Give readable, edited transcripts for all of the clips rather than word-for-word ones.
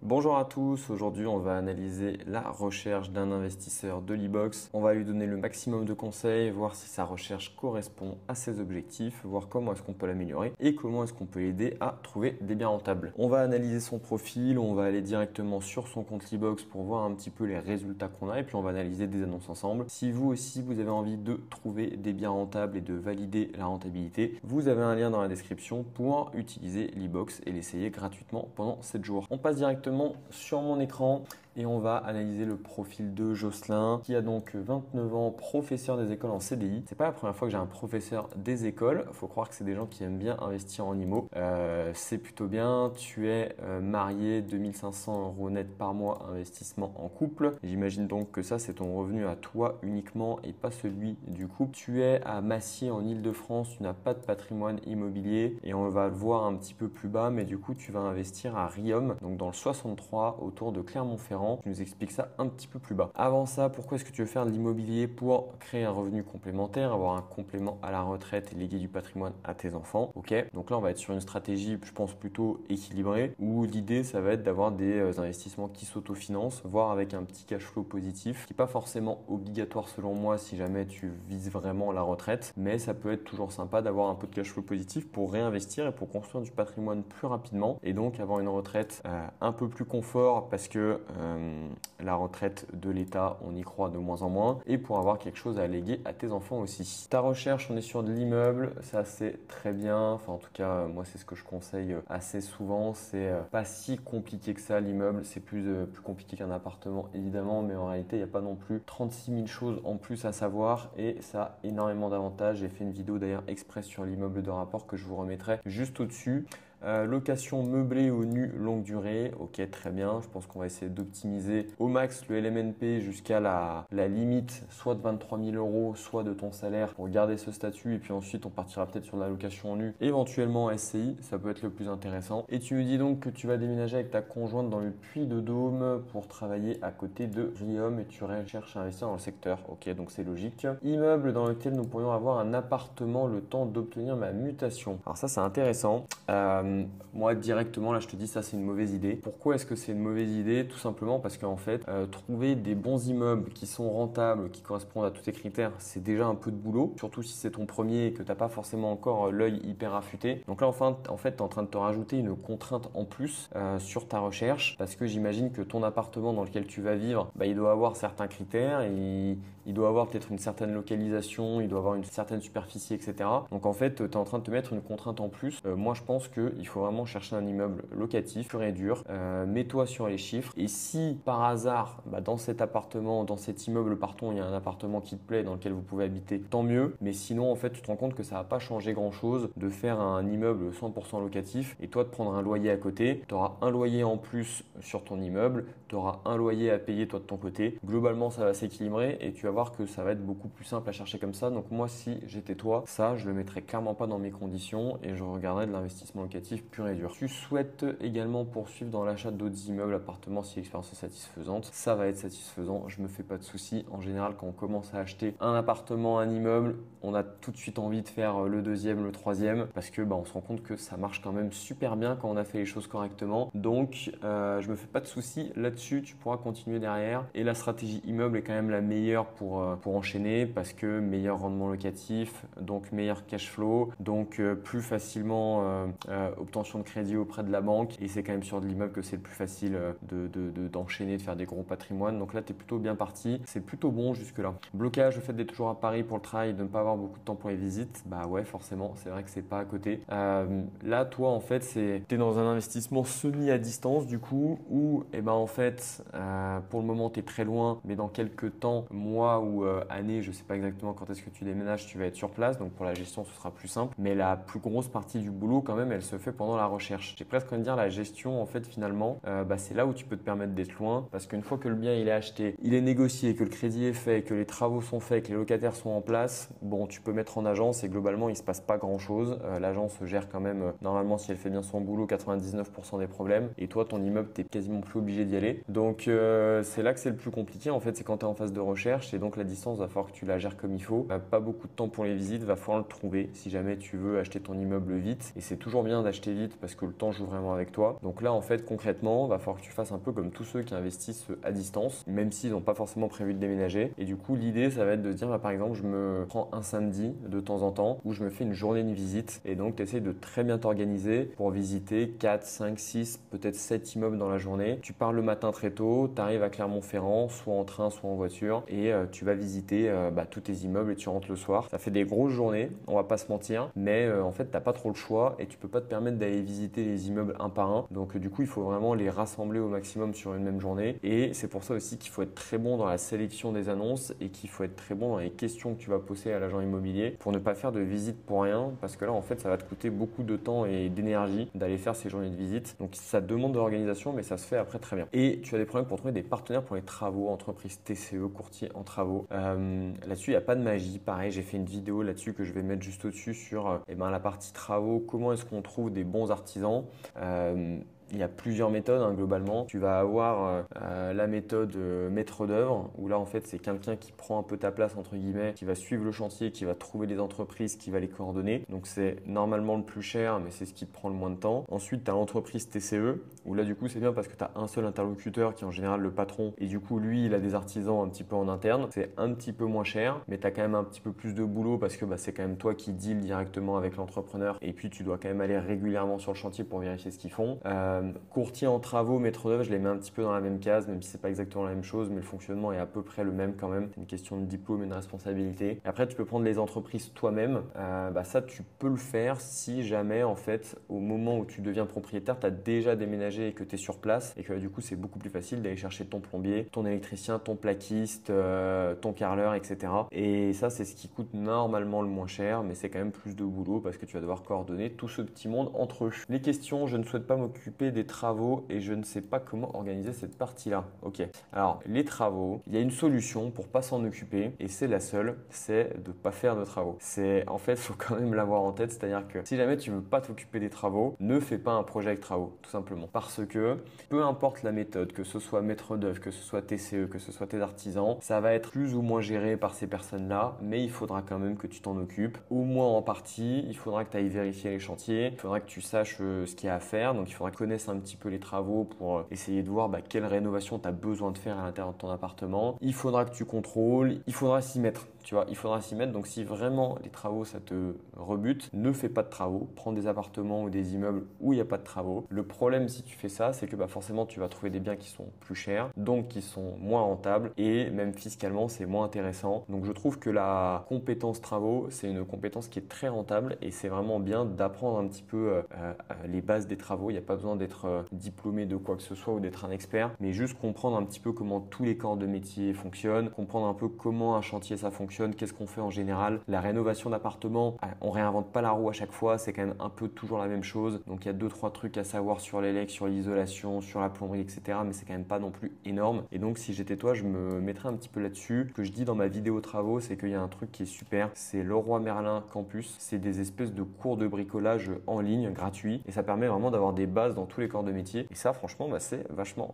Bonjour à tous, aujourd'hui on va analyser la recherche d'un investisseur de l'e-box. On va lui donner le maximum de conseils, voir si sa recherche correspond à ses objectifs, voir comment est-ce qu'on peut l'améliorer et comment est-ce qu'on peut l'aider à trouver des biens rentables. On va analyser son profil, on va aller directement sur son compte l'e-box pour voir un petit peu les résultats qu'on a et puis on va analyser des annonces ensemble. Si vous aussi vous avez envie de trouver des biens rentables et de valider la rentabilité, vous avez un lien dans la description pour utiliser l'e-box et l'essayer gratuitement pendant 7 jours. On passe directement sur mon écran et on va analyser le profil de Jocelyn qui a donc 29 ans, professeur des écoles en CDI. C'est pas la première fois que j'ai un professeur des écoles. Faut croire que c'est des gens qui aiment bien investir en IMO. C'est plutôt bien. Tu es marié, 2500 € net par mois, investissement en couple. J'imagine donc que ça c'est ton revenu à toi uniquement et pas celui du couple. Tu es à Massier en Île-de-France. Tu n'as pas de patrimoine immobilier et on va le voir un petit peu plus bas. Mais du coup tu vas investir à Riom, donc dans le 63 autour de Clermont-Ferrand. Tu nous expliques ça un petit peu plus bas. Avant ça, pourquoi est-ce que tu veux faire de l'immobilier? Pour créer un revenu complémentaire, avoir un complément à la retraite et léguer du patrimoine à tes enfants. Ok, donc là on va être sur une stratégie, je pense, plutôt équilibrée où l'idée ça va être d'avoir des investissements qui s'autofinancent, voire avec un petit cash flow positif qui n'est pas forcément obligatoire selon moi si jamais tu vises vraiment la retraite, mais ça peut être toujours sympa d'avoir un peu de cash flow positif pour réinvestir et pour construire du patrimoine plus rapidement et donc avoir une retraite un peu plus confort parce que la retraite de l'État, on y croit de moins en moins et pour avoir quelque chose à léguer à tes enfants aussi. Ta recherche, on est sur de l'immeuble, ça c'est très bien. Enfin, en tout cas, moi c'est ce que je conseille assez souvent. C'est pas si compliqué que ça l'immeuble. C'est plus compliqué qu'un appartement évidemment, mais en réalité, il n'y a pas non plus 36 000 choses en plus à savoir et ça a énormément d'avantages. J'ai fait une vidéo d'ailleurs express sur l'immeuble de rapport que je vous remettrai juste au-dessus. Location meublée au nu longue durée, ok, très bien. Je pense qu'on va essayer d'optimiser au max le LMNP jusqu'à la limite, soit de 23 000 €, soit de ton salaire pour garder ce statut. Et puis ensuite, on partira peut-être sur de la location au nu, éventuellement SCI, ça peut être le plus intéressant. Et tu me dis donc que tu vas déménager avec ta conjointe dans le Puy-de-Dôme pour travailler à côté de Riom et tu recherches à investir dans le secteur. Ok, donc c'est logique. Immeuble dans lequel nous pourrions avoir un appartement le temps d'obtenir ma mutation. Alors ça, c'est intéressant. Moi directement là je te dis ça c'est une mauvaise idée. Pourquoi est-ce que c'est une mauvaise idée? Tout simplement parce qu'en fait trouver des bons immeubles qui sont rentables, qui correspondent à tous tes critères, c'est déjà un peu de boulot, surtout si c'est ton premier et que t'as pas forcément encore l'œil hyper affûté. Donc là enfin en fait tu es en train de te rajouter une contrainte en plus sur ta recherche parce que j'imagine que ton appartement dans lequel tu vas vivre, il doit avoir certains critères, il doit avoir peut-être une certaine localisation, il doit avoir une certaine superficie, etc. Donc en fait tu es en train de te mettre une contrainte en plus. Moi je pense qu'il faut vraiment chercher un immeuble locatif, pur et dur. Mets-toi sur les chiffres. Et si par hasard, dans cet appartement, dans cet immeuble, partons, il y a un appartement qui te plaît dans lequel vous pouvez habiter, tant mieux. Mais sinon, en fait, tu te rends compte que ça va pas changer grand-chose de faire un immeuble 100% locatif et toi de prendre un loyer à côté. Tu auras un loyer en plus sur ton immeuble, tu auras un loyer à payer toi de ton côté. Globalement, ça va s'équilibrer et tu vas voir que ça va être beaucoup plus simple à chercher comme ça. Donc moi, si j'étais toi, ça, je le mettrais clairement pas dans mes conditions et je regarderais de l'investissement locatif pur et dur. Tu souhaites également poursuivre dans l'achat d'autres immeubles, appartements si l'expérience est satisfaisante. Ça va être satisfaisant, je me fais pas de soucis. En général, quand on commence à acheter un appartement, un immeuble, on a tout de suite envie de faire le deuxième, le troisième parce que on se rend compte que ça marche quand même super bien quand on a fait les choses correctement. Donc, je me fais pas de soucis là-dessus. Tu pourras continuer derrière. Et la stratégie immeuble est quand même la meilleure pour enchaîner parce que meilleur rendement locatif, donc meilleur cash flow, donc plus facilement obtention de crédit auprès de la banque et c'est quand même sur de l'immeuble que c'est le plus facile d'enchaîner, de faire des gros patrimoines. Donc là, tu es plutôt bien parti. C'est plutôt bon jusque là. Blocage, le fait d'être toujours à Paris pour le travail, de ne pas avoir beaucoup de temps pour les visites. Bah ouais, forcément, c'est vrai que c'est pas à côté. Là, toi, en fait, t'es dans un investissement semi à distance du coup où, en fait, pour le moment, tu es très loin, mais dans quelques temps, mois ou années, je sais pas exactement quand est-ce que tu déménages, tu vas être sur place. Donc pour la gestion, ce sera plus simple. Mais la plus grosse partie du boulot, quand même, elle se fait pendant la recherche. J'ai presque envie de dire la gestion, en fait, finalement, c'est là où tu peux te permettre d'être loin parce qu'une fois que le bien il est acheté, il est négocié, que le crédit est fait, que les travaux sont faits, que les locataires sont en place, tu peux mettre en agence et globalement, il se passe pas grand-chose. L'agence gère quand même, normalement, si elle fait bien son boulot, 99% des problèmes. Et toi, ton immeuble, t'es quasiment plus obligé d'y aller. Donc, c'est là que c'est le plus compliqué. En fait, c'est quand tu es en phase de recherche et donc la distance, va falloir que tu la gères comme il faut. Pas beaucoup de temps pour les visites, va falloir le trouver si jamais tu veux acheter ton immeuble vite. Et c'est toujours bien d'acheter acheter vite parce que le temps joue vraiment avec toi. Donc là, en fait, concrètement, va falloir que tu fasses un peu comme tous ceux qui investissent à distance, même s'ils n'ont pas forcément prévu de déménager. Et du coup, l'idée, ça va être de dire, par exemple, je me prends un samedi de temps en temps où je me fais une journée de visite. Et donc, tu essaies de très bien t'organiser pour visiter 4, 5, 6, peut-être 7 immeubles dans la journée. Tu pars le matin très tôt, tu arrives à Clermont-Ferrand, soit en train, soit en voiture, et tu vas visiter tous tes immeubles et tu rentres le soir. Ça fait des grosses journées, on va pas se mentir, mais en fait, t'as pas trop le choix et tu peux pas te permettre d'aller visiter les immeubles un par un. Donc du coup, il faut vraiment les rassembler au maximum sur une même journée. Et c'est pour ça aussi qu'il faut être très bon dans la sélection des annonces et qu'il faut être très bon dans les questions que tu vas poser à l'agent immobilier pour ne pas faire de visite pour rien, parce que là, en fait, ça va te coûter beaucoup de temps et d'énergie d'aller faire ces journées de visite. Donc ça demande de l'organisation, mais ça se fait après très bien. Et tu as des problèmes pour trouver des partenaires pour les travaux, entreprises TCE, courtier en travaux. Là-dessus, il n'y a pas de magie. Pareil, j'ai fait une vidéo là-dessus que je vais mettre juste au-dessus sur la partie travaux. Comment est-ce qu'on trouve des bons artisans? Il y a plusieurs méthodes globalement. Tu vas avoir la méthode maître d'œuvre où là en fait c'est quelqu'un qui prend un peu ta place entre guillemets, qui va suivre le chantier, qui va trouver les entreprises, qui va les coordonner. Donc c'est normalement le plus cher mais c'est ce qui te prend le moins de temps. Ensuite tu as l'entreprise TCE où là du coup c'est bien parce que tu as un seul interlocuteur qui est en général le patron et du coup lui il a des artisans un petit peu en interne. C'est un petit peu moins cher mais tu as quand même un petit peu plus de boulot parce que c'est quand même toi qui deal directement avec l'entrepreneur et puis tu dois quand même aller régulièrement sur le chantier pour vérifier ce qu'ils font. Courtier en travaux, maître d'œuvre, je les mets un petit peu dans la même case, même si c'est pas exactement la même chose, mais le fonctionnement est à peu près le même quand même. C'est une question de diplôme et de responsabilité. Et après, tu peux prendre les entreprises toi-même. Ça, tu peux le faire si jamais, en fait, au moment où tu deviens propriétaire, tu as déjà déménagé et que tu es sur place et que du coup, c'est beaucoup plus facile d'aller chercher ton plombier, ton électricien, ton plaquiste, ton carreleur, etc. Et ça, c'est ce qui coûte normalement le moins cher, mais c'est quand même plus de boulot parce que tu vas devoir coordonner tout ce petit monde entre eux. Les questions, je ne souhaite pas m'occuper des travaux et je ne sais pas comment organiser cette partie-là. Ok. Alors, les travaux, il y a une solution pour pas s'en occuper et c'est la seule, c'est de pas faire de travaux. En fait, faut quand même l'avoir en tête, c'est-à-dire que si jamais tu veux pas t'occuper des travaux, ne fais pas un projet avec travaux, tout simplement. Parce que peu importe la méthode, que ce soit maître d'œuvre, que ce soit TCE, que ce soit tes artisans, ça va être plus ou moins géré par ces personnes-là, mais il faudra quand même que tu t'en occupes, au moins en partie. Il faudra que tu ailles vérifier les chantiers, il faudra que tu saches ce qu'il y a à faire, donc il faudra que tu connaisses un petit peu les travaux pour essayer de voir quelle rénovation tu as besoin de faire à l'intérieur de ton appartement. Il faudra que tu contrôles, il faudra s'y mettre. Tu vois, il faudra s'y mettre. Donc, si vraiment les travaux, ça te rebute, ne fais pas de travaux. Prends des appartements ou des immeubles où il n'y a pas de travaux. Le problème, si tu fais ça, c'est que forcément, tu vas trouver des biens qui sont plus chers, donc qui sont moins rentables et même fiscalement, c'est moins intéressant. Donc, je trouve que la compétence travaux, c'est une compétence qui est très rentable et c'est vraiment bien d'apprendre un petit peu les bases des travaux. Il n'y a pas besoin d'être diplômé de quoi que ce soit ou d'être un expert, mais juste comprendre un petit peu comment tous les corps de métier fonctionnent, comprendre un peu comment un chantier ça fonctionne, qu'est-ce qu'on fait en général. La rénovation d'appartement, on réinvente pas la roue à chaque fois, c'est quand même un peu toujours la même chose. Donc il y a 2-3 trucs à savoir sur l'élec, sur l'isolation, sur la plomberie, etc. Mais c'est quand même pas non plus énorme. Et donc si j'étais toi, je me mettrais un petit peu là-dessus. Ce que je dis dans ma vidéo travaux, c'est qu'il y a un truc qui est super, c'est Leroy Merlin Campus. C'est des espèces de cours de bricolage en ligne gratuits et ça permet vraiment d'avoir des bases dans tous les corps de métier. Et ça, franchement, c'est vachement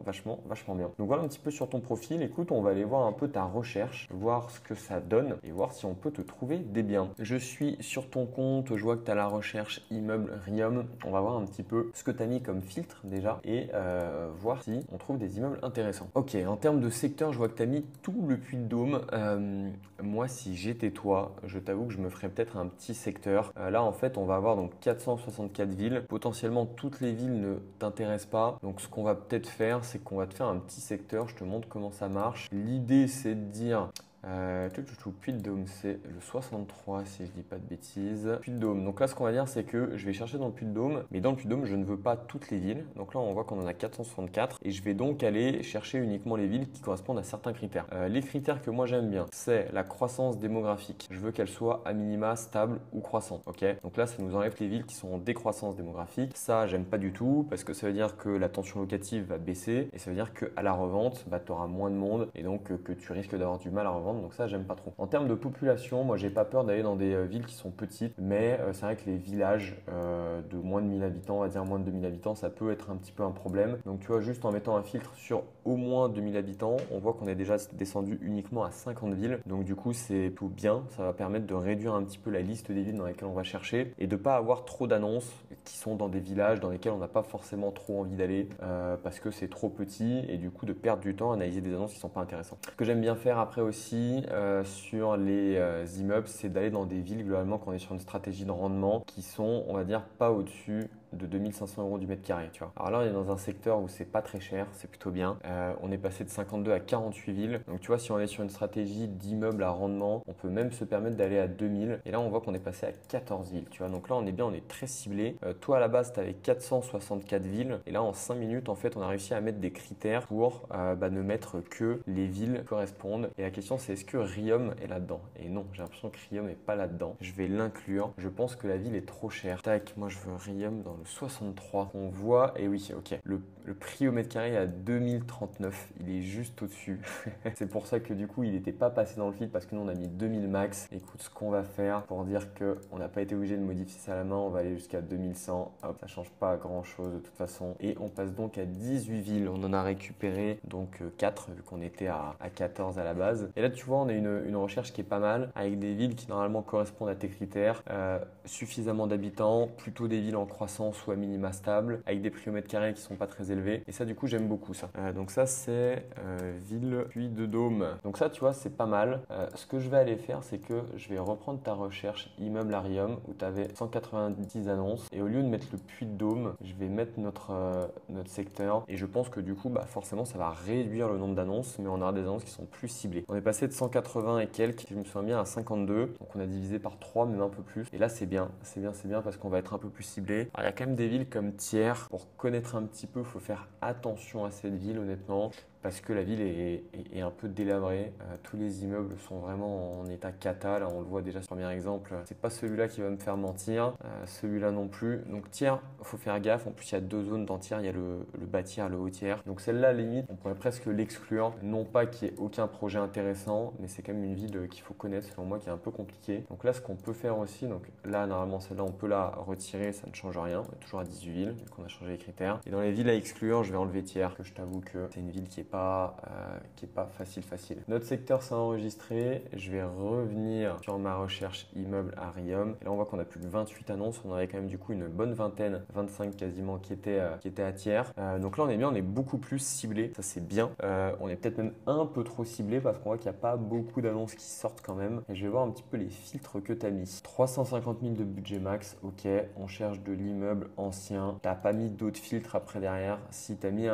bien. Donc voilà un petit peu sur ton profil. Écoute, on va aller voir un peu ta recherche, voir ce que ça donne et voir si on peut te trouver des biens. Je suis sur ton compte, je vois que tu as la recherche immeuble Riom. On va voir un petit peu ce que tu as mis comme filtre déjà et voir si on trouve des immeubles intéressants. Ok, en termes de secteur, je vois que tu as mis tout le Puy-de-Dôme. Moi, si j'étais toi, je t'avoue que je me ferais peut-être un petit secteur. Là, en fait, on va avoir donc 464 villes. Potentiellement, toutes les villes ne t'intéressent pas. Donc, ce qu'on va peut-être faire, c'est qu'on va te faire un petit secteur. Je te montre comment ça marche. L'idée, c'est de dire Puy-de-Dôme, c'est le 63 si je dis pas de bêtises. Puy-de-Dôme. Donc là, ce qu'on va dire, c'est que je vais chercher dans le Puy-de-Dôme, mais dans le Puy-de-Dôme, je ne veux pas toutes les villes. Donc là, on voit qu'on en a 464 et je vais donc aller chercher uniquement les villes qui correspondent à certains critères. Les critères que moi j'aime bien, c'est la croissance démographique. Je veux qu'elle soit à minima stable ou croissante. Ok. Donc là, ça nous enlève les villes qui sont en décroissance démographique. Ça, j'aime pas du tout parce que ça veut dire que la tension locative va baisser et ça veut dire qu'à la revente, tu auras moins de monde et donc que tu risques d'avoir du mal à revendre vendre, donc ça j'aime pas trop. En termes de population, moi j'ai pas peur d'aller dans des villes qui sont petites, mais c'est vrai que les villages de moins de 1000 habitants, on va dire moins de 2000 habitants, ça peut être un petit peu un problème. Donc tu vois, juste en mettant un filtre sur au moins 2000 habitants, on voit qu'on est déjà descendu uniquement à 50 villes. Donc du coup c'est tout bien, ça va permettre de réduire un petit peu la liste des villes dans lesquelles on va chercher et de pas avoir trop d'annonces qui sont dans des villages dans lesquels on n'a pas forcément trop envie d'aller parce que c'est trop petit et du coup de perdre du temps à analyser des annonces qui sont pas intéressantes. Ce que j'aime bien faire après aussi sur les immeubles, c'est d'aller dans des villes globalement quand on est sur une stratégie de rendement qui sont, on va dire, pas au-dessus de 2500 euros du mètre carré, tu vois. Alors là, on est dans un secteur où c'est pas très cher, c'est plutôt bien. On est passé de 52 à 48 villes. Donc tu vois, si on est sur une stratégie d'immeuble à rendement, on peut même se permettre d'aller à 2000. Et là, on voit qu'on est passé à 14 villes, tu vois. Donc là, on est bien, on est très ciblé. Toi, à la base, tu avais 464 villes. Et là, en 5 minutes, en fait, on a réussi à mettre des critères pour ne mettre que les villes correspondent. Et la question, c'est est-ce que Riom est là-dedans? Et non, j'ai l'impression que Riom est pas là-dedans. Je vais l'inclure. Je pense que la ville est trop chère. Tac, moi, je veux Riom dans le 63. On voit, et oui, ok. Le prix au mètre carré est à 2039. Il est juste au-dessus. C'est pour ça que du coup, il n'était pas passé dans le feed parce que nous, on a mis 2000 max. Écoute, ce qu'on va faire pour dire qu'on n'a pas été obligé de modifier ça à la main, on va aller jusqu'à 2100. Hop, ça change pas grand-chose de toute façon. Et on passe donc à 18 villes. On en a récupéré donc 4 vu qu'on était à 14 à la base. Et là, tu vois, on a une recherche qui est pas mal avec des villes qui normalement correspondent à tes critères. Suffisamment d'habitants, plutôt des villes en croissance ou à minima stable, avec des prix au mètre carré qui sont pas très élevés. Et ça, du coup, j'aime beaucoup ça. Donc ça, c'est ville Puy-de-Dôme. Donc ça, tu vois, c'est pas mal. Ce que je vais aller faire, c'est que je vais reprendre ta recherche immeuble à Riom où tu avais 190 annonces. Et au lieu de mettre le Puy-de-Dôme, je vais mettre notre secteur. Et je pense que du coup, forcément, ça va réduire le nombre d'annonces, mais on aura des annonces qui sont plus ciblées. On est passé de 180 et quelques, si je me souviens bien, à 52. Donc on a divisé par 3, même un peu plus. Et là, c'est bien parce qu'on va être un peu plus ciblé. Alors, il y a quand même des villes comme Thiers. Pour connaître un petit peu, il faut faire attention à cette ville, honnêtement, parce que la ville est un peu délabrée. Tous les immeubles sont vraiment en état cata. Là, on le voit déjà sur le premier exemple. C'est pas celui-là qui va me faire mentir. Celui-là non plus. Donc Thiers, il faut faire gaffe. En plus, il y a deux zones dans Thiers. Il y a le bas Thiers, le haut Thiers. Donc celle-là, limite, on pourrait presque l'exclure. Non pas qu'il n'y ait aucun projet intéressant, mais c'est quand même une ville qu'il faut connaître, selon moi, qui est un peu compliquée. Donc là, ce qu'on peut faire aussi, donc là, normalement, celle-là, on peut la retirer. Ça ne change rien. On est toujours à 18 villes, vu qu'on a changé les critères. Et dans les villes à exclure, je vais enlever Thiers, que je t'avoue que c'est une ville qui est pas facile. Notre secteur s'est enregistré. Je vais revenir sur ma recherche immeuble à Riom. Et là, on voit qu'on a plus de 28 annonces. On avait quand même du coup une bonne vingtaine, 25 quasiment, qui étaient à Thiers. Donc là, on est bien, on est beaucoup plus ciblé. Ça, c'est bien. On est peut-être même un peu trop ciblé parce qu'on voit qu'il n'y a pas beaucoup d'annonces qui sortent quand même. Et je vais voir un petit peu les filtres que tu as mis. 350 000 de budget max. Ok. On cherche de l'immeuble ancien. T'as pas mis d'autres filtres après derrière. Si tu as mis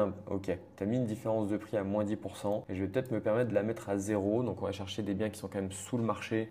t'as mis une différence de prix à moins 10%. Et je vais peut-être me permettre de la mettre à 0. Donc on va chercher des biens qui sont quand même sous le marché,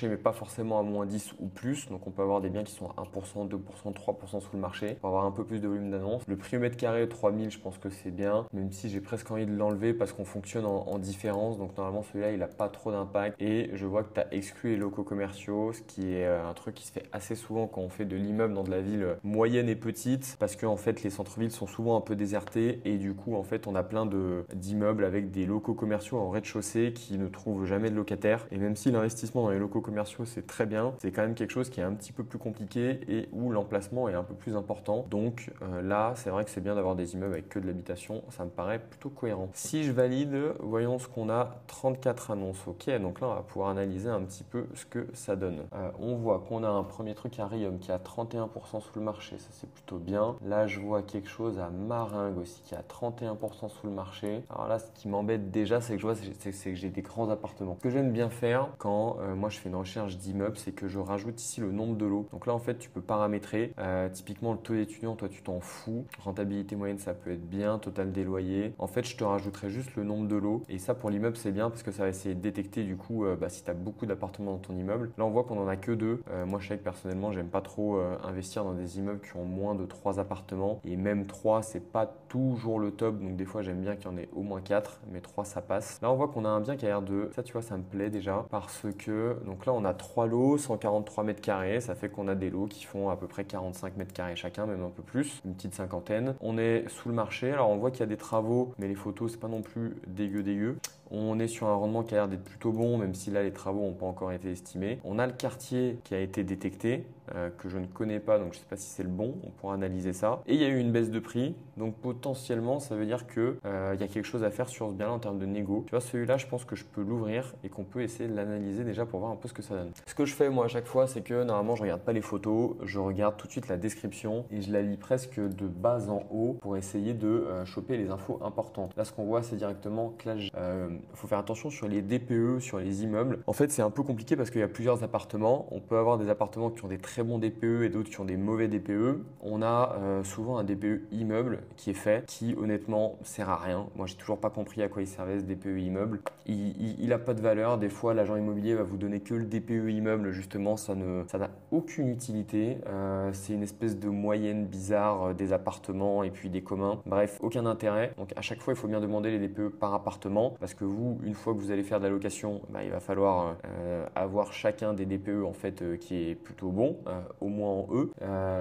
mais pas forcément à moins 10 ou plus. Donc on peut avoir des biens qui sont à 1%, 2%, 3% sous le marché pour avoir un peu plus de volume d'annonce. Le prix au mètre carré 3000, je pense que c'est bien, même si j'ai presque envie de l'enlever parce qu'on fonctionne en différence. Donc normalement celui-là il a pas trop d'impact. Et je vois que tu as exclu les locaux commerciaux, ce qui est un truc qui se fait assez souvent quand on fait de l'immeuble dans de la ville moyenne et petite, parce que en fait les centres-villes sont souvent un peu désertés et du coup en fait on a plein d'immeubles avec des locaux commerciaux en rez-de-chaussée qui ne trouvent jamais de locataires. Et même si l'investissement dans les locaux commerciaux c'est très bien, c'est quand même quelque chose qui est un petit peu plus compliqué et où l'emplacement est un peu plus important. Donc là c'est vrai que c'est bien d'avoir des immeubles avec que de l'habitation, ça me paraît plutôt cohérent. Si je valide, voyons ce qu'on a, 34 annonces. Ok, donc là on va pouvoir analyser un petit peu ce que ça donne. On voit qu'on a un premier truc à Riom qui a 31% sous le marché, ça c'est plutôt bien. Là je vois quelque chose à Maringue aussi qui a 31% sous le marché. Alors là, ce qui m'embête déjà, c'est que je vois, c'est que j'ai des grands appartements. Ce que j'aime bien faire quand moi je fais une recherche d'immeuble, c'est que je rajoute ici le nombre de lots. Donc là, en fait, tu peux paramétrer. Typiquement, le taux d'étudiant, toi, tu t'en fous. Rentabilité moyenne, ça peut être bien. Total des loyers. En fait, je te rajouterai juste le nombre de lots. Et ça, pour l'immeuble, c'est bien parce que ça va essayer de détecter du coup si tu as beaucoup d'appartements dans ton immeuble. Là, on voit qu'on en a que 2. Moi, je sais que personnellement, j'aime pas trop investir dans des immeubles qui ont moins de 3 appartements. Et même 3, c'est pas toujours le top. Donc des fois, j'aime bien bien qu'il y en ait au moins 4, mais 3 ça passe. Là on voit qu'on a un bien qui a l'air de, ça tu vois ça me plaît déjà, parce que donc là on a 3 lots, 143 mètres carrés, ça fait qu'on a des lots qui font à peu près 45 mètres carrés chacun, même un peu plus, une petite cinquantaine. On est sous le marché, alors on voit qu'il y a des travaux, mais les photos c'est pas non plus dégueu. On est sur un rendement qui a l'air d'être plutôt bon, même si là les travaux n'ont pas encore été estimés. On a le quartier qui a été détecté, que je ne connais pas, donc je ne sais pas si c'est le bon, on pourra analyser ça. Et il y a eu une baisse de prix, donc potentiellement ça veut dire qu'il y a quelque chose à faire sur ce bien-là en termes de négo. Tu vois, celui-là je pense que je peux l'ouvrir et qu'on peut essayer de l'analyser déjà pour voir un peu ce que ça donne. Ce que je fais moi à chaque fois, c'est que normalement je regarde pas les photos, je regarde tout de suite la description et je la lis presque de bas en haut pour essayer de choper les infos importantes. Là ce qu'on voit c'est directement que là faut faire attention sur les DPE, sur les immeubles. En fait, c'est un peu compliqué parce qu'il y a plusieurs appartements. On peut avoir des appartements qui ont des très bons DPE et d'autres qui ont des mauvais DPE. On a souvent un DPE immeuble qui est fait, qui honnêtement sert à rien. Moi, j'ai toujours pas compris à quoi il servait ce DPE immeuble. Il a pas de valeur. Des fois, l'agent immobilier va vous donner que le DPE immeuble. Justement, ça n'a aucune utilité. C'est une espèce de moyenne bizarre des appartements et puis des communs. Bref, aucun intérêt. Donc, à chaque fois, il faut bien demander les DPE par appartement parce que vous, une fois que vous allez faire de la location, il va falloir avoir chacun des DPE en fait qui est plutôt bon, au moins en E.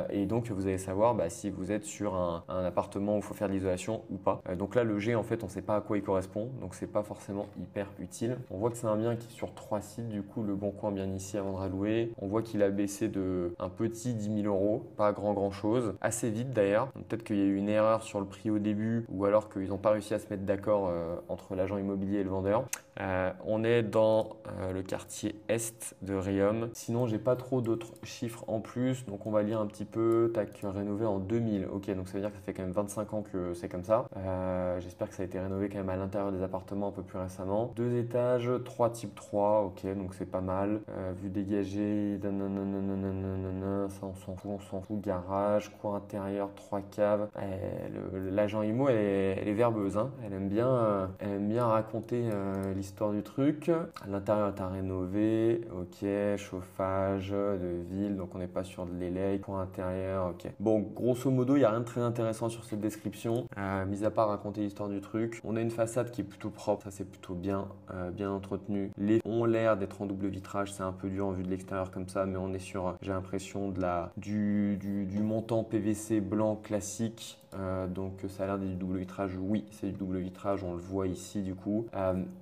Et donc vous allez savoir si vous êtes sur un appartement où il faut faire de l'isolation ou pas. Donc là le G en fait on ne sait pas à quoi il correspond, donc c'est pas forcément hyper utile. On voit que c'est un bien qui est sur 3 sites, du coup le Bon Coin bien ici à vendre à louer. On voit qu'il a baissé de un petit 10 000 €, pas grand chose, assez vite d'ailleurs. Peut-être qu'il y a eu une erreur sur le prix au début ou alors qu'ils n'ont pas réussi à se mettre d'accord entre l'agent immobilier et le vendeur. On est dans le quartier est de Riom. Sinon, j'ai pas trop d'autres chiffres en plus, donc on va lire un petit peu. Tac, rénové en 2000. Ok, donc ça veut dire que ça fait quand même 25 ans que c'est comme ça. J'espère que ça a été rénové quand même à l'intérieur des appartements un peu plus récemment. 2 étages, 3 type 3. Ok, donc c'est pas mal. Vue dégagée, ça on s'en fout. Garage, cour intérieur, 3 caves. L'agent IMO, elle est verbeuse, hein. Elle aime bien raconter l'histoire du truc. L'intérieur est à rénover, ok, chauffage de ville, donc on n'est pas sur de l'élec, coin intérieur, ok. Bon, grosso modo, il n'y a rien de très intéressant sur cette description, mis à part raconter l'histoire du truc. On a une façade qui est plutôt propre, ça c'est plutôt bien entretenu. Les ont l'air d'être en double vitrage, c'est un peu dur en vue de l'extérieur comme ça, mais on est sur, j'ai l'impression, du montant PVC blanc classique. Donc ça a l'air d'être du double vitrage, oui c'est du double vitrage, on le voit ici du coup.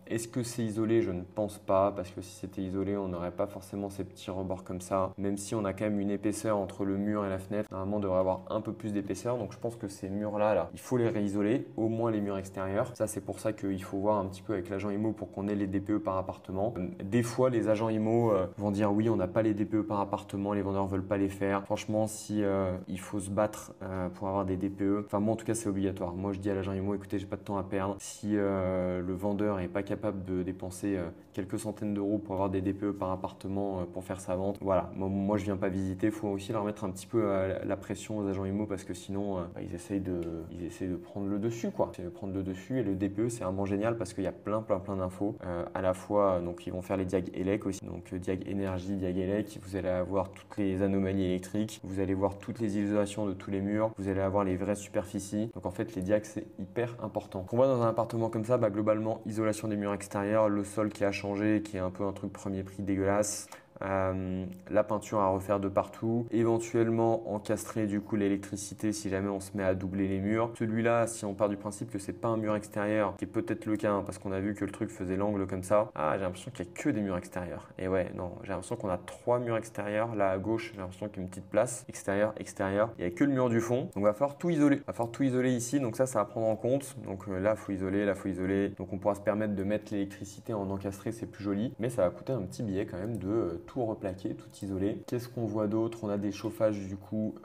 Est-ce que c'est isolé? Je ne pense pas, parce que si c'était isolé on n'aurait pas forcément ces petits rebords comme ça, même si on a quand même une épaisseur entre le mur et la fenêtre. Normalement on devrait avoir un peu plus d'épaisseur, donc je pense que ces murs là, il faut les réisoler, au moins les murs extérieurs. Ça c'est pour ça qu'il faut voir un petit peu avec l'agent IMO pour qu'on ait les DPE par appartement. Des fois les agents IMO vont dire oui on n'a pas les DPE par appartement, les vendeurs veulent pas les faire. Franchement si il faut se battre pour avoir des DPE, enfin moi en tout cas c'est obligatoire. Moi je dis à l'agent IMO écoutez j'ai pas de temps à perdre, si le vendeur est pas capable de dépenser quelques centaines d'euros pour avoir des DPE par appartement pour faire sa vente, voilà, moi je viens pas visiter. Il faut aussi leur mettre un petit peu la pression aux agents IMO parce que sinon ils essayent de prendre le dessus quoi. C'est de prendre le dessus, et le DPE c'est vraiment génial parce qu'il y a plein d'infos à la fois. Donc ils vont faire les diag élec aussi, donc diag énergie, diag élec, vous allez avoir toutes les anomalies électriques, vous allez voir toutes les isolations de tous les murs, vous allez avoir les vraies superficies. Donc en fait les diags c'est hyper important. Qu'on voit dans un appartement comme ça, globalement isolation des murs extérieurs, le sol qui a changé, qui est un peu un truc premier prix dégueulasse. La peinture à refaire de partout, éventuellement encastrer du coup l'électricité si jamais on se met à doubler les murs. Celui-là, si on part du principe que c'est pas un mur extérieur, qui est peut-être le cas parce qu'on a vu que le truc faisait l'angle comme ça, j'ai l'impression qu'il y a que des murs extérieurs. Et ouais, non, j'ai l'impression qu'on a 3 murs extérieurs. Là à gauche, j'ai l'impression qu'il y a une petite place extérieur, il y a que le mur du fond, donc va falloir tout isoler ici. Donc ça va prendre en compte. Donc là faut isoler, donc on pourra se permettre de mettre l'électricité en encastré, c'est plus joli, mais ça va coûter un petit billet quand même de tout replaquer, tout isolé. Qu'est-ce qu'on voit d'autre? On a des chauffages du coup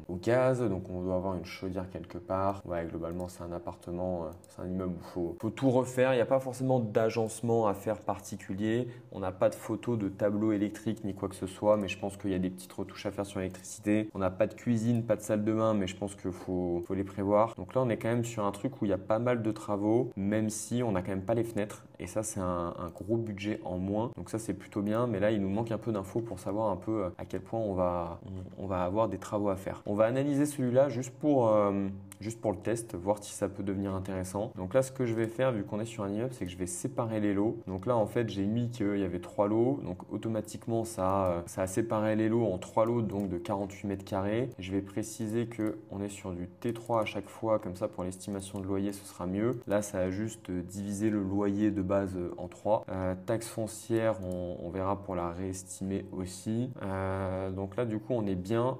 au gaz, donc on doit avoir une chaudière quelque part. Ouais, globalement c'est un appartement, c'est un immeuble où faut tout refaire. Il n'y a pas forcément d'agencement à faire particulier. On n'a pas de photos de tableau électrique ni quoi que ce soit, mais je pense qu'il y a des petites retouches à faire sur l'électricité. On n'a pas de cuisine, pas de salle de bain, mais je pense qu'il faut les prévoir. Donc là on est quand même sur un truc où il y a pas mal de travaux, même si on n'a quand même pas les fenêtres. Et ça c'est un gros budget en moins. Donc ça c'est plutôt bien, mais là il nous manque un peu d'infos pour savoir un peu à quel point on va avoir des travaux à faire. On va analyser celui-là juste pour juste pour le test, voir si ça peut devenir intéressant. Donc là, ce que je vais faire, vu qu'on est sur un immeuble, c'est que je vais séparer les lots. Donc là, en fait, j'ai mis qu'il y avait 3 lots. Donc automatiquement, ça a séparé les lots en 3 lots donc de 48 mètres carrés. Je vais préciser qu'on est sur du T3 à chaque fois, comme ça pour l'estimation de loyer, ce sera mieux. Là, ça a juste divisé le loyer de base en 3. Taxe foncière, on verra pour la réestimer aussi. Donc là, du coup, on est bien.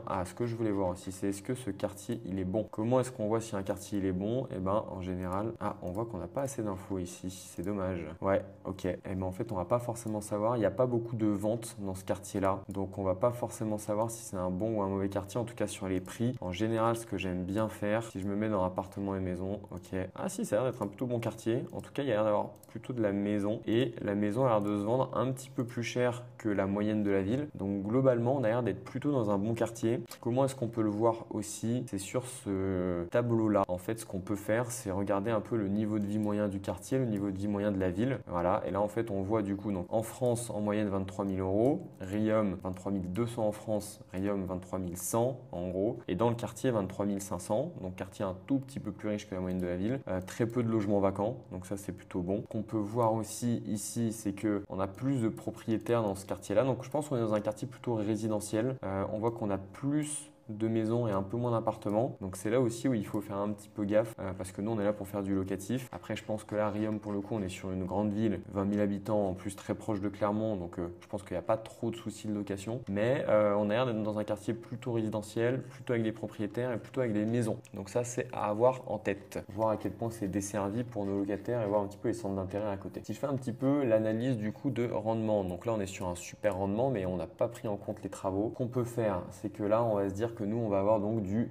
Ah, ce que je voulais voir aussi, c'est est-ce que ce quartier, il est bon? Comment est-ce qu'on voit si un quartier, il est bon? Eh ben, en général, on voit qu'on n'a pas assez d'infos ici. C'est dommage. Ouais, ok. Eh ben, en fait, on va pas forcément savoir. Il n'y a pas beaucoup de ventes dans ce quartier-là. Donc, on va pas forcément savoir si c'est un bon ou un mauvais quartier. En tout cas, sur les prix. En général, ce que j'aime bien faire, si je me mets dans appartements et maisons, ok. Ah si, ça a l'air d'être un plutôt bon quartier. En tout cas, il y a l'air d'avoir plutôt de la maison. Et la maison a l'air de se vendre un petit peu plus cher que la moyenne de la ville. Donc, globalement, on a l'air d'être plutôt dans un bon quartier. Comment est-ce qu'on peut le voir aussi? C'est sur ce tableau-là. En fait, ce qu'on peut faire, c'est regarder un peu le niveau de vie moyen du quartier, le niveau de vie moyen de la ville. Voilà. Et là, en fait, on voit du coup, donc en France, en moyenne 23 000 euros. Riom, 23 200 en France. Riom, 23 100 en gros. Et dans le quartier, 23 500. Donc, quartier un tout petit peu plus riche que la moyenne de la ville. Très peu de logements vacants. Donc, ça, c'est plutôt bon. Qu'on peut voir aussi ici, c'est qu'on a plus de propriétaires dans ce quartier-là. Donc, je pense qu'on est dans un quartier plutôt résidentiel. On voit qu'on a plus de maisons et un peu moins d'appartements. Donc c'est là aussi où il faut faire un petit peu gaffe parce que nous on est là pour faire du locatif. Après je pense que là Riom pour le coup on est sur une grande ville, 20 000 habitants en plus très proche de Clermont, donc je pense qu'il n'y a pas trop de soucis de location. Mais on a l'air d'être dans un quartier plutôt résidentiel, plutôt avec des propriétaires et plutôt avec des maisons. Donc ça c'est à avoir en tête. Voir à quel point c'est desservi pour nos locataires et voir un petit peu les centres d'intérêt à côté. Si je fais un petit peu l'analyse du coup de rendement, donc là on est sur un super rendement mais on n'a pas pris en compte les travaux. Ce qu'on peut faire, c'est que là on va se dire que nous on va avoir donc du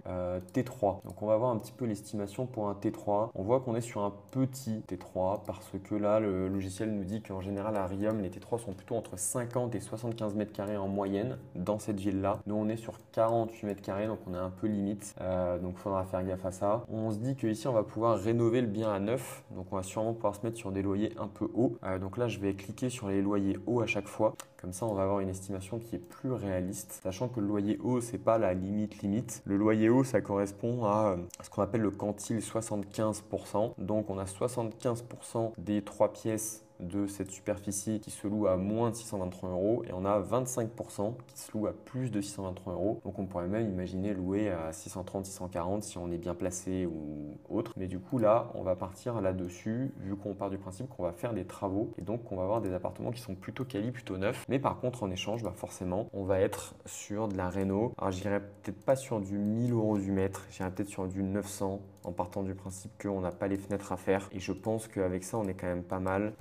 T3. Donc on va voir un petit peu l'estimation pour un T3. On voit qu'on est sur un petit T3 parce que là le logiciel nous dit qu'en général à Riom les T3 sont plutôt entre 50 et 75 mètres carrés en moyenne dans cette ville là. Nous on est sur 48 mètres carrés donc on est un peu limite. Donc il faudra faire gaffe à ça. On se dit qu'ici on va pouvoir rénover le bien à neuf. Donc on va sûrement pouvoir se mettre sur des loyers un peu hauts. Donc là je vais cliquer sur les loyers hauts à chaque fois. Comme ça, on va avoir une estimation qui est plus réaliste, sachant que le loyer haut, c'est pas la limite. Le loyer haut, ça correspond à ce qu'on appelle le quantile 75%. Donc, on a 75% des 3 pièces de cette superficie qui se loue à moins de 623 euros et on a 25% qui se loue à plus de 623 euros. Donc on pourrait même imaginer louer à 630, 640 si on est bien placé ou autre. Mais du coup là, on va partir là-dessus vu qu'on part du principe qu'on va faire des travaux et donc on va avoir des appartements qui sont plutôt quali, plutôt neufs. Mais par contre en échange, forcément, on va être sur de la réno. Alors j'irai peut-être pas sur du 1000 euros du mètre, j'irai peut-être sur du 900 en partant du principe qu'on n'a pas les fenêtres à faire. Et je pense qu'avec ça, on est quand même pas mal.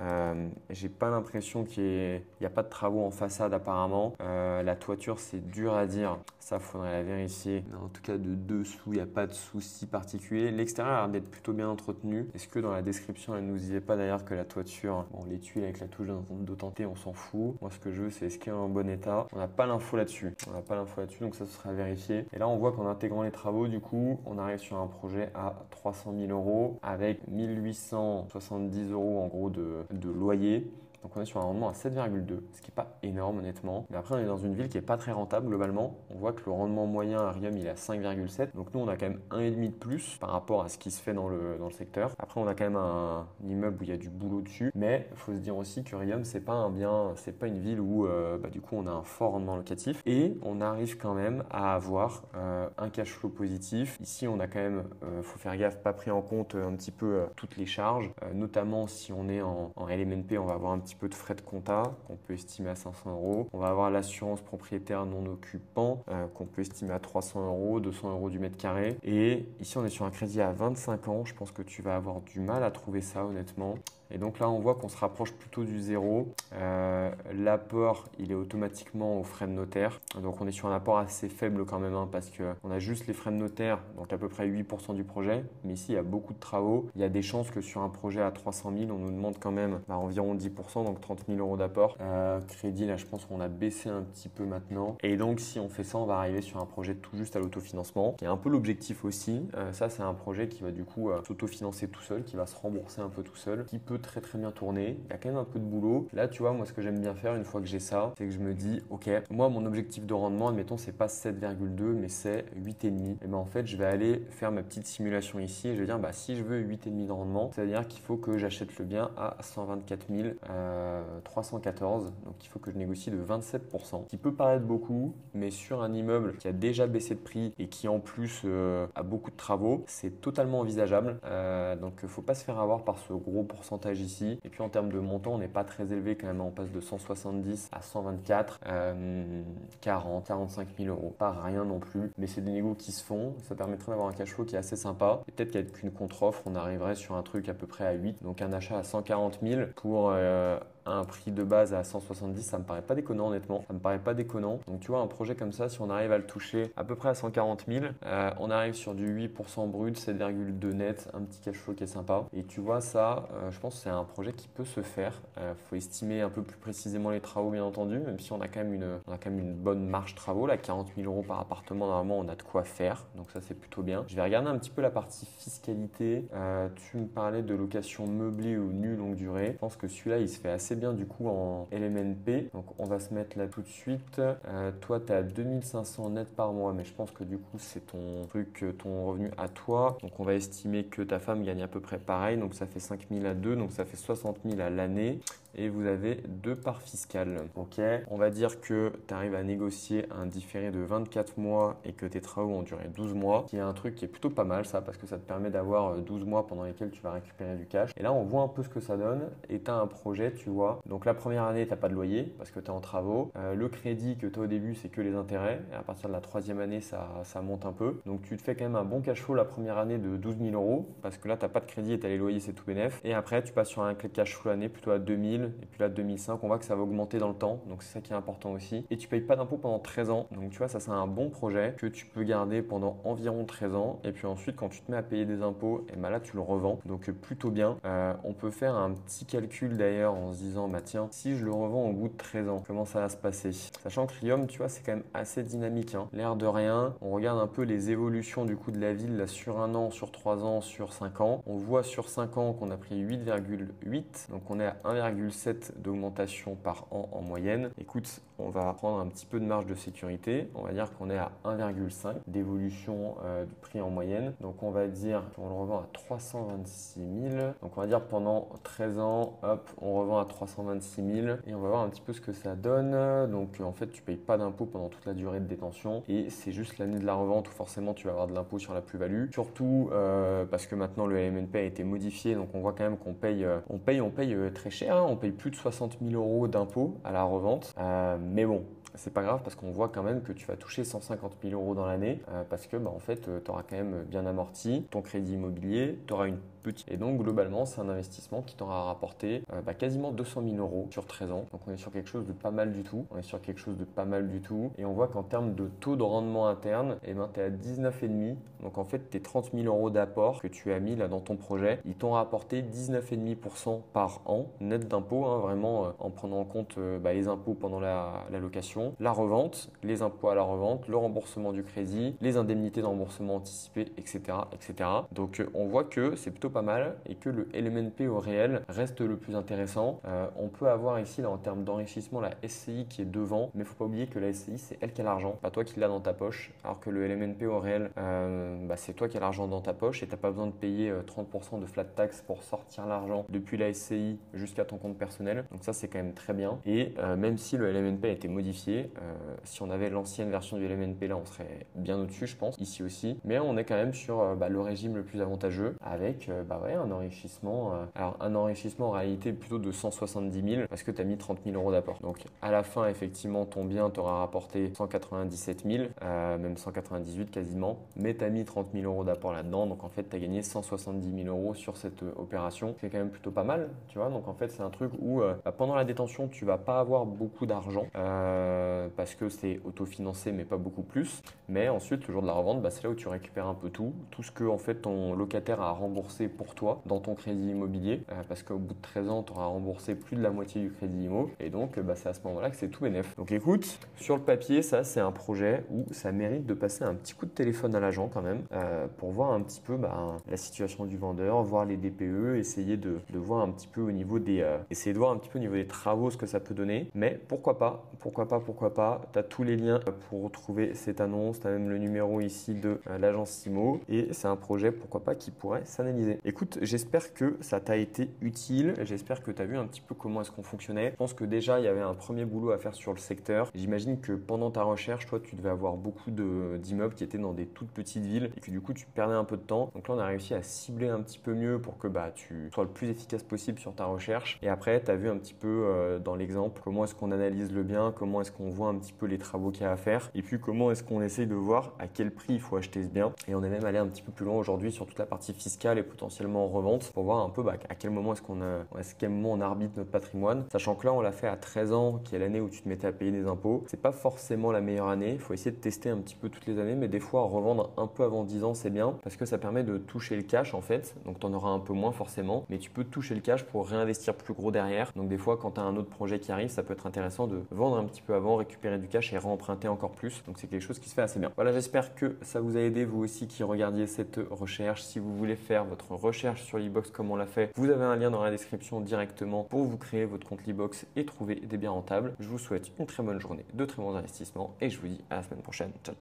J'ai pas l'impression qu'il n'y a pas de travaux en façade apparemment. La toiture, c'est dur à dire. Ça, faudrait la vérifier. Mais en tout cas, de dessous, il n'y a pas de souci particulier. L'extérieur a l'air d'être plutôt bien entretenu. Est-ce que dans la description, elle ne nous disait pas d'ailleurs que la toiture, bon, les tuiles avec la touche d'authenté, on s'en fout. Moi, ce que je veux, c'est est-ce qu'elle est en bon état. On n'a pas l'info là-dessus. Donc ça, ce sera à vérifier. Et là, on voit qu'en intégrant les travaux, du coup, on arrive sur un projet à 300 000 euros avec 1870 euros en gros de loyer. Donc on est sur un rendement à 7,2, ce qui n'est pas énorme honnêtement. Mais après on est dans une ville qui n'est pas très rentable globalement. On voit que le rendement moyen à Riom il est à 5,7. Donc nous on a quand même 1,5 de plus par rapport à ce qui se fait dans le secteur. Après on a quand même un immeuble où il y a du boulot dessus. Mais il faut se dire aussi que Riom c'est pas un bien, c'est pas une ville où du coup on a un fort rendement locatif. Et on arrive quand même à avoir un cash flow positif. Ici on a quand même, faut faire gaffe, pas pris en compte un petit peu toutes les charges. Notamment si on est en LMNP, on va avoir un petit peu de frais de compta qu'on peut estimer à 500 euros. On va avoir l'assurance propriétaire non occupant qu'on peut estimer à 300 euros, 200 euros du mètre carré. Et ici, on est sur un crédit à 25 ans. Je pense que tu vas avoir du mal à trouver ça honnêtement. Et donc là, on voit qu'on se rapproche plutôt du zéro. L'apport, il est automatiquement aux frais de notaire. Donc on est sur un apport assez faible quand même parce qu'on a juste les frais de notaire, donc à peu près 8% du projet. Mais ici, il y a beaucoup de travaux. Il y a des chances que sur un projet à 300 000, on nous demande quand même environ 10%. 8%, donc 30 000 euros d'apport. Crédit, là, je pense qu'on a baissé un petit peu maintenant. Et donc, si on fait ça, on va arriver sur un projet tout juste à l'autofinancement, qui est un peu l'objectif aussi. Ça, c'est un projet qui va du coup s'autofinancer tout seul, qui va se rembourser un peu tout seul, qui peut très très bien tourner. Il y a quand même un peu de boulot. Là, tu vois, moi, ce que j'aime bien faire une fois que j'ai ça, c'est que je me dis, ok, moi, mon objectif de rendement, admettons, c'est pas 7,2, mais c'est 8,5. Et ben en fait, je vais aller faire ma petite simulation ici et je vais dire, bah, si je veux 8,5 de rendement, c'est-à-dire qu'il faut que j'achète le bien à 124 314. Donc, il faut que je négocie de 27%, qui peut paraître beaucoup, mais sur un immeuble qui a déjà baissé de prix et qui en plus a beaucoup de travaux, c'est totalement envisageable. Donc, il ne faut pas se faire avoir par ce gros pourcentage ici. Et puis, en termes de montant, on n'est pas très élevé quand même. On passe de 170 à 124, 40, 45 000 euros. Pas rien non plus, mais c'est des négos qui se font. Ça permettrait d'avoir un cash flow qui est assez sympa. Et peut-être qu'avec une contre-offre, on arriverait sur un truc à peu près à 8. Donc, un achat à 140 000 pour un prix de base à 170, ça me paraît pas déconnant honnêtement. Ça me paraît pas déconnant. Donc tu vois, un projet comme ça, si on arrive à le toucher à peu près à 140 000, on arrive sur du 8% brut, 7,2 net, un petit cash flow qui est sympa. Et tu vois ça, je pense que c'est un projet qui peut se faire. Faut estimer un peu plus précisément les travaux bien entendu, même si on a quand même une bonne marge travaux. Là, 40 000 euros par appartement, normalement on a de quoi faire. Donc ça c'est plutôt bien. Je vais regarder un petit peu la partie fiscalité. Tu me parlais de location meublée ou nue longue durée. Je pense que celui-là il se fait assez bien du coup en LMNP. Donc on va se mettre là tout de suite. Toi tu es à 2500 net par mois, mais je pense que du coup c'est ton truc, ton revenu à toi. Donc on va estimer que ta femme gagne à peu près pareil. Donc ça fait 5000 à 2, donc ça fait 60 000 à l'année. Et vous avez 2 parts fiscales. Ok, on va dire que tu arrives à négocier un différé de 24 mois et que tes travaux ont duré 12 mois, qui est un truc qui est plutôt pas mal ça, parce que ça te permet d'avoir 12 mois pendant lesquels tu vas récupérer du cash. Et là, on voit un peu ce que ça donne et tu as un projet, tu vois. Donc la première année, tu n'as pas de loyer parce que tu es en travaux. Le crédit que tu as au début, c'est que les intérêts. Et à partir de la troisième année, ça monte un peu. Donc tu te fais quand même un bon cash flow la première année de 12 000 euros parce que là, tu n'as pas de crédit et tu as les loyers, c'est tout bénef. Et après, tu passes sur un cash flow l'année plutôt à 2000. Et puis là, 2005, on voit que ça va augmenter dans le temps. Donc c'est ça qui est important aussi. Et tu payes pas d'impôt pendant 13 ans. Donc tu vois, ça c'est un bon projet que tu peux garder pendant environ 13 ans. Et puis ensuite, quand tu te mets à payer des impôts, et ben là tu le revends. Donc plutôt bien. On peut faire un petit calcul d'ailleurs en se disant, bah tiens, si je le revends au bout de 13 ans, comment ça va se passer? Sachant que Riom, tu vois, c'est quand même assez dynamique. Hein. L'air de rien, on regarde un peu les évolutions du coût de la ville là, sur un an, sur 3 ans, sur 5 ans. On voit sur 5 ans qu'on a pris 8,8. Donc on est à 1,7 d'augmentation par an en moyenne. Écoute, on va prendre un petit peu de marge de sécurité. On va dire qu'on est à 1,5 d'évolution du prix en moyenne. Donc on va dire qu'on le revend à 326 000. Donc on va dire pendant 13 ans, hop, on revend à 326 000 et on va voir un petit peu ce que ça donne. Donc en fait, tu payes pas d'impôt pendant toute la durée de détention et c'est juste l'année de la revente où forcément tu vas avoir de l'impôt sur la plus-value. Surtout parce que maintenant le LMNP a été modifié, donc on voit quand même qu'on paye, très cher. Hein. On paye plus de 60 000 euros d'impôts à la revente. Mais bon, c'est pas grave parce qu'on voit quand même que tu vas toucher 150 000 euros dans l'année parce que en fait, tu auras quand même bien amorti ton crédit immobilier, tu auras une petite. Et donc, globalement, c'est un investissement qui t'aura rapporté quasiment 200 000 euros sur 13 ans. Donc, on est sur quelque chose de pas mal du tout. Et on voit qu'en termes de taux de rendement interne, tu es à 19,5. Donc, en fait, tes 30 000 euros d'apport que tu as mis là dans ton projet, ils t'ont rapporté 19,5% par an, net d'impôts, hein, vraiment en prenant en compte les impôts pendant la location, la revente, les impôts à la revente, le remboursement du crédit, les indemnités de remboursement anticipé, etc. etc. Donc on voit que c'est plutôt pas mal et que le LMNP au réel reste le plus intéressant. On peut avoir ici là, en termes d'enrichissement la SCI qui est devant, mais il ne faut pas oublier que la SCI c'est elle qui a l'argent, pas toi qui l'as dans ta poche, alors que le LMNP au réel c'est toi qui as l'argent dans ta poche et tu n'as pas besoin de payer 30% de flat tax pour sortir l'argent depuis la SCI jusqu'à ton compte personnel. Donc ça c'est quand même très bien. Et même si le LMNP a été modifié, si on avait l'ancienne version du LMNP là on serait bien au-dessus je pense, ici aussi. Mais on est quand même sur le régime le plus avantageux avec un enrichissement. Alors un enrichissement en réalité plutôt de 170 000 parce que tu as mis 30 000 euros d'apport. Donc à la fin effectivement ton bien t'aura rapporté 197 000, même 198 quasiment, mais tu as mis 30 000 euros d'apport là-dedans. Donc en fait tu as gagné 170 000 euros sur cette opération. C'est quand même plutôt pas mal, tu vois. Donc en fait c'est un truc où pendant la détention tu vas pas avoir beaucoup d'argent parce que c'est autofinancé mais pas beaucoup plus. Mais ensuite le jour de la revente, c'est là où tu récupères un peu tout ce que en fait ton locataire a remboursé pour toi dans ton crédit immobilier parce qu'au bout de 13 ans, tu auras remboursé plus de la moitié du crédit immo et donc c'est à ce moment-là que c'est tout bénef. Donc écoute, sur le papier, ça c'est un projet où ça mérite de passer un petit coup de téléphone à l'agent quand même pour voir un petit peu la situation du vendeur, voir les DPE, essayer de voir un petit peu au niveau des travaux ce que ça peut donner. Mais pourquoi pas, tu as tous les liens pour retrouver cette annonce, tu as même le numéro ici de l'agence Simo et c'est un projet pourquoi pas qui pourrait s'analyser. Écoute, j'espère que ça t'a été utile, j'espère que tu as vu un petit peu comment est-ce qu'on fonctionnait. Je pense que déjà il y avait un premier boulot à faire sur le secteur. J'imagine que pendant ta recherche, toi tu devais avoir beaucoup d'immeubles qui étaient dans des toutes petites villes et que du coup tu perdais un peu de temps. Donc là on a réussi à cibler un petit peu mieux pour que tu sois le plus efficace possible sur ta recherche. Et après tu as vu un petit peu dans l'exemple comment est-ce qu'on analyse le bien, comment est-ce qu'on voit un petit peu les travaux qu'il y a à faire et puis comment est-ce qu'on essaye de voir à quel prix il faut acheter ce bien. Et on est même allé un petit peu plus loin aujourd'hui sur toute la partie fiscale et potentiellement en revente pour voir un peu à quel moment quel moment on arbitre notre patrimoine. Sachant que là on l'a fait à 13 ans qui est l'année où tu te mettais à payer des impôts. C'est pas forcément la meilleure année, il faut essayer de tester un petit peu toutes les années, mais des fois revendre un peu avant 10 ans c'est bien parce que ça permet de toucher le cash en fait, donc tu en auras un peu moins forcément, mais tu peux toucher le cash pour réinvestir plus gros derrière. Donc des fois quand tu as un autre projet qui arrive, ça peut être intéressant de vendre un petit peu avant, récupérer du cash et réemprunter encore plus. Donc c'est quelque chose qui se fait assez bien. Voilà, j'espère que ça vous a aidé vous aussi qui regardiez cette recherche. Si vous voulez faire votre recherche sur l'e-box comme on l'a fait, vous avez un lien dans la description directement pour vous créer votre compte l'e-box et trouver des biens rentables. Je vous souhaite une très bonne journée, de très bons investissements et je vous dis à la semaine prochaine. Ciao.